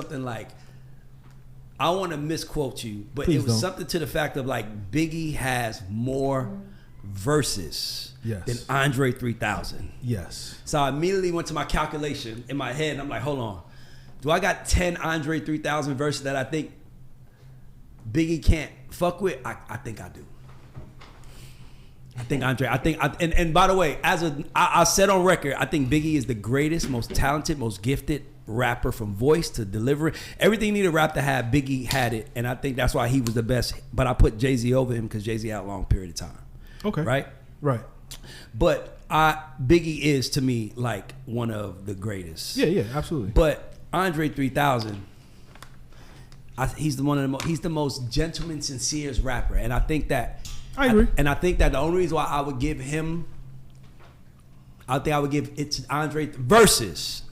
something like, I want to misquote you, but Please it was don't. something to the fact of like Biggie has more verses than Andre 3000. Yes. So I immediately went to my calculation in my head and I'm like, hold on. Do I got 10 Andre 3000 verses that I think Biggie can't fuck with? I think I do. I think Andre, and by the way, I said on record, I think Biggie is the greatest, most talented, most gifted rapper from voice to delivery. Everything you need a rap to have, Biggie had it, and I think that's why he was the best. But I put Jay-Z over him because Jay-Z had a long period of time. Okay. Right? But Biggie is to me like one of the greatest. Yeah, absolutely. But Andre 3000, he's the most gentleman, sincerest rapper, and I think that. I agree. And I think that the only reason why I would give him, I think I would give it to Andre versus.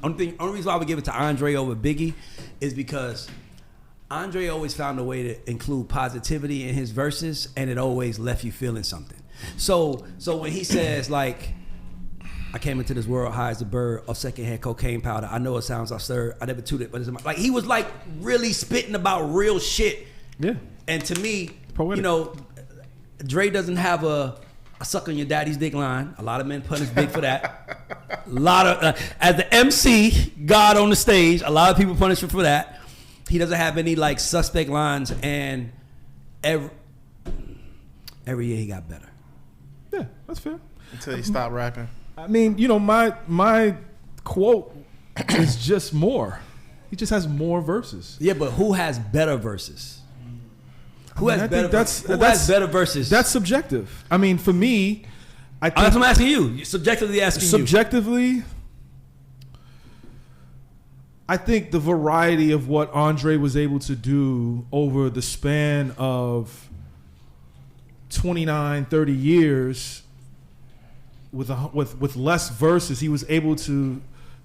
Only reason why I would give it to Andre over Biggie is because Andre always found a way to include positivity in his verses, and it always left you feeling something. So when he says like, I came into this world high as a bird of secondhand cocaine powder. I know it sounds absurd. I never tooted, but it's like he was like really spitting about real shit. Yeah. And to me, Poetic. you know, Dre doesn't have a suck on your daddy's dick line. A lot of men punish Big for that. A lot of as the MC God on the stage, a lot of people punish him for that. He doesn't have any like suspect lines, and every year he got better. Yeah, that's fair. Until he stopped rapping. I mean, you know, my quote is just more. He just has more verses. Yeah, but who has better verses? Who I has think better? that's better verses? That's subjective. I mean, for me, I think That's what I'm asking you. Subjectively asking you. Subjectively, I think the variety of what Andre was able to do over the span of 29, 30 years with less verses, he was able to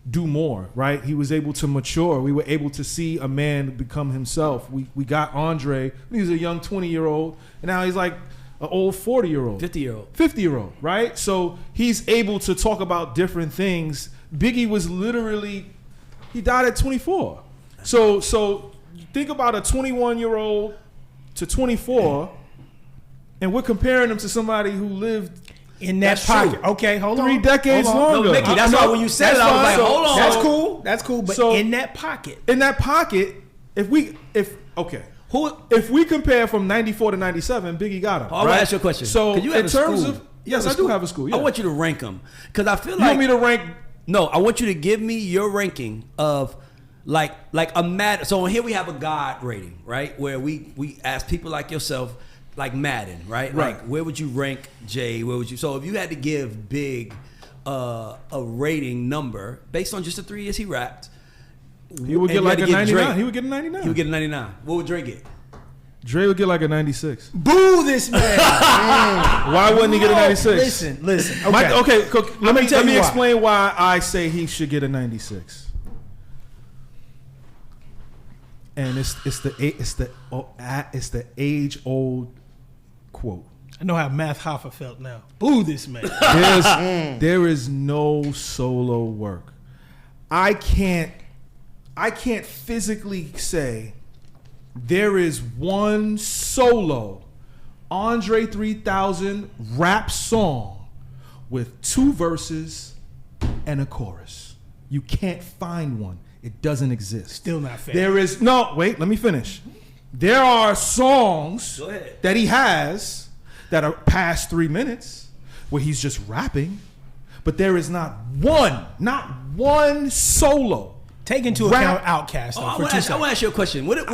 do more, right? He was able to mature. We were able to see a man become himself. We got Andre. He was a young 20-year-old, and now he's like an old 40-year-old. 50-year-old, right? So he's able to talk about different things. Biggie was literally, he died at 24. So think about a 21-year-old to 24, and we're comparing him to somebody who lived in that pocket. True. Okay, hold on. 3 decades longer. No, Mickey, that's why when you said it, I was like, hold on. That's cool. But in that pocket. In that pocket, if we compare from 94 to 97, Biggie got him. I want to ask you a question. So you have in terms of, yes, I do have a school. Yeah. I want you to rank them. Because I feel you like. want me to rank? No, I want you to give me your ranking of like a Madden. So here we have a God rating, right? Where we ask people like yourself, like Madden, right? Right. Like, where would you rank Jay? Where would you? So if you had to give Big a rating number based on just the 3 years he rapped, he would get like a 99. He would get a 99. He would get a 99. What would Dre get? Dre would get like a 96. Boo this man. Why wouldn't he get a 96? Listen. Okay. Let me explain why I say he should get a 96. And it's the age old quote. I know how Math Hoffa felt now. Boo this man. There is no solo work. I can't physically say there is one solo Andre 3000 rap song with 2 verses and a chorus. You can't find one. It doesn't exist. Still not fair. There is no. Wait, let me finish. There are songs that he has that are past 3 minutes where he's just rapping, but there is not one solo. Take into account Outkast. I want to ask you a question. What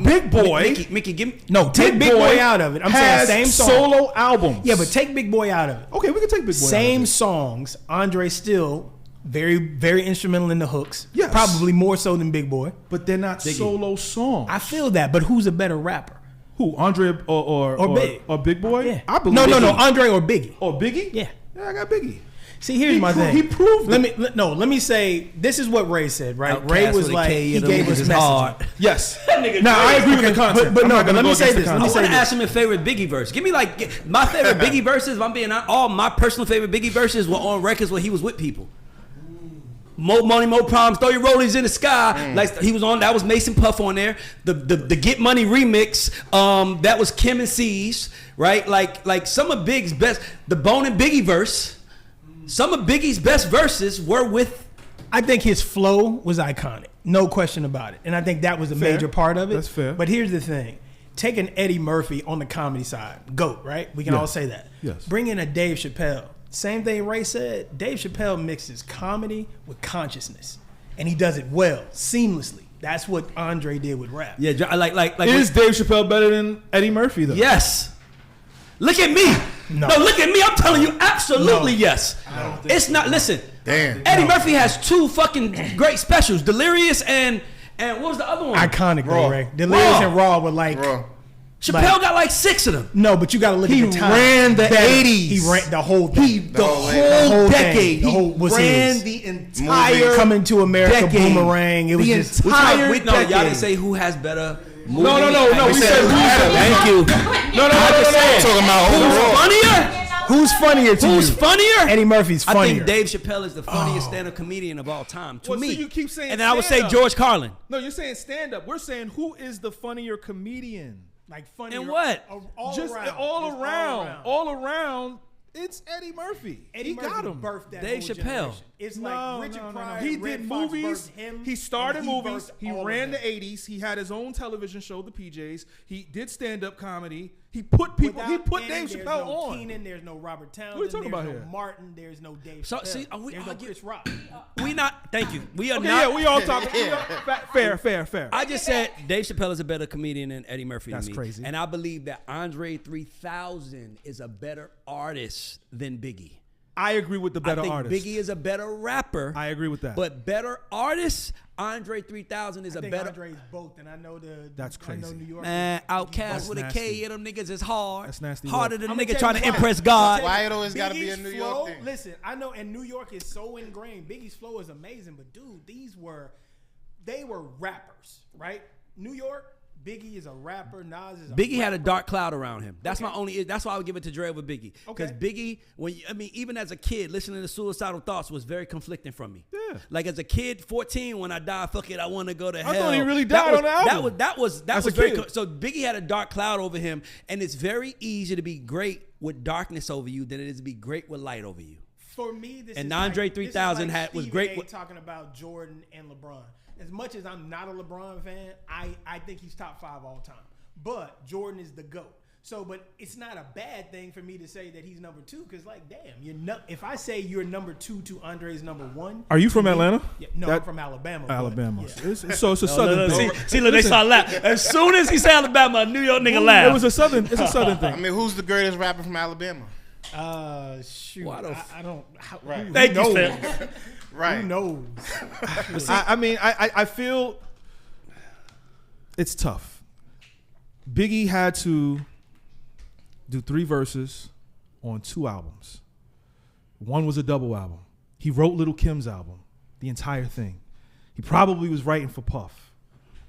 Big Boy, Mickey, give me take Big Boy out of it. I'm saying same song. Solo albums. Yeah, but take Big Boy out of it. Okay, we can take Big Boy. Same out of it. songs. Andre still very, very instrumental in the hooks. Yes. Probably more so than Big Boy. But they're not solo songs. I feel that, but who's a better rapper? Who? Andre or Big? Or Big Boy? Yeah. I believe No, Andre or Biggie. Or Biggie? Yeah. Yeah, I got Biggie. See, here's my thing. He proved it. Let me say, this is what Ray said, right? Outkast Ray was with a like, K he in gave them us niggas messaging. hard. Yes. Now, I agree with the concept. But let me say this. this. I want to ask him his favorite Biggie verse. Give me like my favorite Biggie verses. If I'm being all my personal favorite Biggie verses were on records where he was with people. More money, more problems. Throw your rollies in the sky. Like he was on. That was Mason Puff on there. The Get Money remix. That was Kim and C's. Right. Like some of Big's best. The Bone and Biggie verse. Some of Biggie's best verses were with. I think his flow was iconic. No question about it. And I think that was a major part of it. That's fair. But here's the thing. Taking Eddie Murphy on the comedy side, GOAT, right? We can all say that. Yes. Bring in a Dave Chappelle. Same thing Ray said. Dave Chappelle mixes comedy with consciousness, and he does it well, seamlessly. That's what Andre did with rap. Yeah, like. Is Dave Chappelle better than Eddie Murphy though? Yes. Look at me. No, look at me. I'm telling you, absolutely yes. It's not. Listen. Damn. Eddie Murphy has 2 fucking great specials, Delirious and what was the other one? Iconic, Raw. Ray. Delirious and Raw were like. Bro. Chappelle got like 6 of them. No, but you got to look at the time. ran the Better. 80s. He ran the whole thing. The whole whole decade. thing. The whole was ran his. the entire Coming to America, decade. Boomerang. It was The just entire No, y'all decade. didn't say who has better movie. No. We said who's Thank you. No. Talking about Who's overall. funnier? Who's funnier to Who's you? funnier? Eddie Murphy's I funnier. think Dave Chappelle is the funniest stand-up comedian of all time to Well, me. so you keep saying and then I would say stand-up. George Carlin. No, you're saying stand up. We're saying who is the funnier comedian? Like funnier. And what? All Just around. all around. It's Eddie Murphy. Eddie He Murphy got him. birthed that Dave whole Chappelle. generation. It's No. like Richard Pryor. He Red did Fox movies. birthed him, He started and movies. birthed He all of ran them. the 80s. He had his own television show, the PJs. He did stand up comedy. He put people. Without He put Eddie, Dave there's Chappelle no on. Keenan, there's no Robert Townsend. What are you talking there's about no here? Martin. There's no Dave So, Chappelle. see, are we there's no arguing- Chris Rock. We not. Thank you. We are Okay, not. yeah, we all talking. Fair. I just said Dave Chappelle is a better comedian than Eddie Murphy. That's to me. crazy. And I believe that Andre 3000 is a better artist than Biggie. I agree with the better I think artist. Biggie is a better rapper. I agree with that. But better artist, Andre 3000 is I a think better. Andre's both, and I know the. That's I know crazy. New York. Man, Outcast That's with a nasty. K, and them niggas is hard. That's nasty Harder work. than a I'ma nigga tell trying you to why. impress God. Why it always got to be a Biggie's New flow, York thing? Listen, I know, and New York is so ingrained. Biggie's flow is amazing, but dude, they were rappers, right? New York, Biggie is a rapper. Nas is a Biggie had a rapper. dark cloud around him. That's Okay. my only. That's why I would give it to Dre over Biggie. Because Biggie, even as a kid, listening to Suicidal Thoughts was very conflicting from me. Yeah. Like as a kid, 14, when I die, fuck it, I want to go to hell. thought he really died on the album. That was As a very. kid. So Biggie had a dark cloud over him, and it's very easy to be great with darkness over you than it is to be great with light over you. For me, this And is Andre like, 3000 this is like was Stephen great A. with- talking about Jordan and LeBron. As much as I'm not a LeBron fan, I think he's top 5 all time. But Jordan is the GOAT. So, but it's not a bad thing for me to say that he's number 2, because like, damn, if I say you're number 2 to Andre's number 1. Are you from Atlanta? Yeah, no, I'm from Alabama. but Alabama. yeah. It's a southern thing. See, look, they start laughing. As soon as he said Alabama, a New York nigga laugh. It was a southern. It's a southern I thing. mean, who's the greatest rapper from Alabama? Shoot, Why the I don't. Right. Who Thank you, knows? Sam. Right. Who knows? I mean, I feel it's tough. Biggie had to do 3 verses on 2 albums. One was a double album. He wrote Lil' Kim's album, the entire thing. He probably was writing for Puff.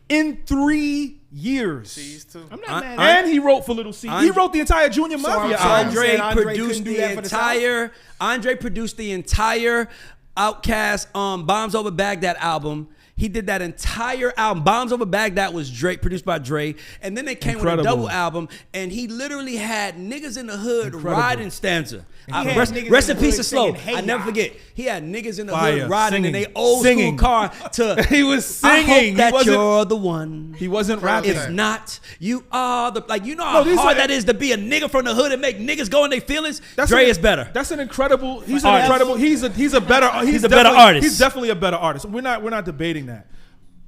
In 3 years. C's too. I'm not mad. And he wrote for Little C. He wrote the entire Junior Mafia I'm album. sorry. Andre Andre produced couldn't do the that for the entire. Andre produced the entire Outkast Bombs Over Baghdad album. He did that entire album. Bombs Over Baghdad was Drake, produced by Dre. And then they came with a Incredible. double album, and he literally had niggas in the hood Incredible. riding stanza. had Rest niggas in in the peace hood of Slow. singing, "Hey, I never Ya." forget. He had niggas in the Fire, hood riding in singing, their old singing. school car to He was I singing. hope that He wasn't- you're the one. He wasn't rapping. If not, you are the you know how these hard are- that is to be a nigga from the hood and make niggas go in their feelings. That's Dre an- is better. That's an incredible. He's Artist. an incredible. He's a better. He's a better definitely- artist. He's definitely a better artist. We're not debating that.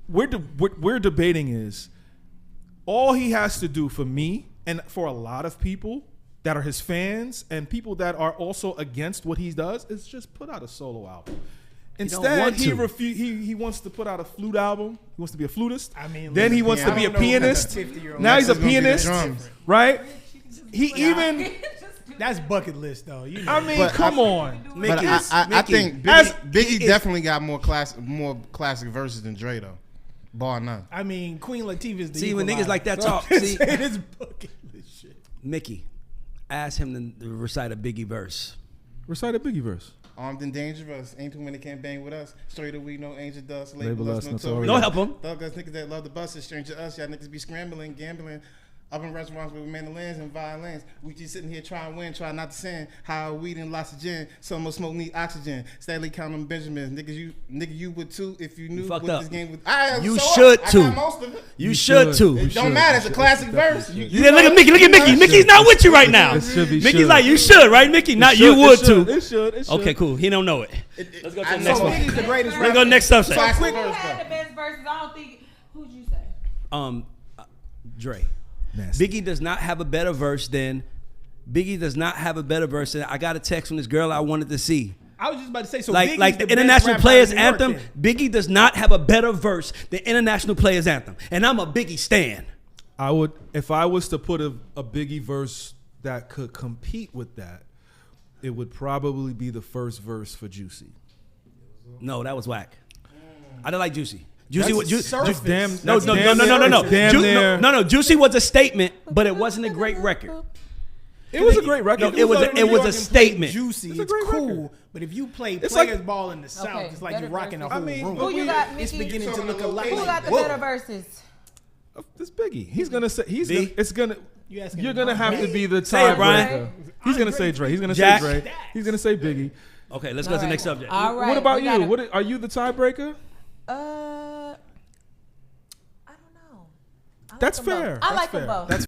What we're debating is all he has to do for me and for a lot of people that are his fans and people that are also against what he does is just put out a solo album. Instead, want he to. he wants to put out a flute album. He wants to be a flutist. I mean, then he listen, wants yeah, to be I a don't know who pianist. that 50-year-old Now he's a Next is gonna be the pianist, drums. right? He even. That's bucket list, though. You know. I mean, But come on. But Mickey, I Mickey. think As- Biggie definitely got more classic verses than Dre though, bar none. I mean, Queen Latifah's the See, when equalizer. niggas like that So talk, I'm see- saying it's bucket list shit. Mickey, ask him to recite a Biggie verse. Recite a Biggie verse. Armed and dangerous. Ain't too many can bang with us. Straight away, no angel dust. Label Label us us notorious. No help 'em. Thug us niggas that love the buses. Stranger us. Y'all niggas be scrambling, gambling. Up in restaurants with mandolins and violins. We just sitting here trying to win, trying not to sin. High weed and lots of gin. Some more smoke need oxygen. Steadily counting Benjamins. Nigga, you would too if you knew fucked what up. this game was. You should I too. got most of it. You should too. It don't matter. It's a classic verse. Yeah, look at Mickey. Look at Mickey. Mickey's not with you right now. It should be Mickey's should. like, you should, right, Mickey? Not you would too. It should. Okay, cool. He don't know it. Let's go to the I next know one. it. Biggie's the greatest Let's rapper. go to the next subject. Classic Who verse, had though. the best verses? I don't think. Who'd you say? Dre. Nasty. Biggie does not have a better verse than. I got a text from this girl I wanted to see. I was just about to say, so Like Biggie's the best International rapper Players out of New York Anthem, then. Biggie does not have a better verse than International Players Anthem. And I'm a Biggie stan. I would, if I was to put a Biggie verse that could compete with that, it would probably be the first verse for Juicy. No, that was whack. I don't like Juicy. Juicy was surface. no. Damn near. No. Juicy was a statement, but it wasn't a great record. It was a great record. No, it was a New York and statement. play Juicy, It's a it's great cool. record. But if you play It's players like- ball in the South, Okay, it's like better you're rocking a verses. whole room. Who you got, It's Mickey? beginning to look a lot Who like got the Whoa. better verses? It's Biggie. He's gonna say B? it's gonna. You asking You're gonna have to be the Say it, Brian. tiebreaker. He's gonna say Dre. He's gonna Jack. say Dre. He's gonna say Biggie. Okay, let's go to the next subject. All right. What about we you? gotta- What are you the tiebreaker? I don't know. I like That's them both. fair. I That's like them fair. both. That's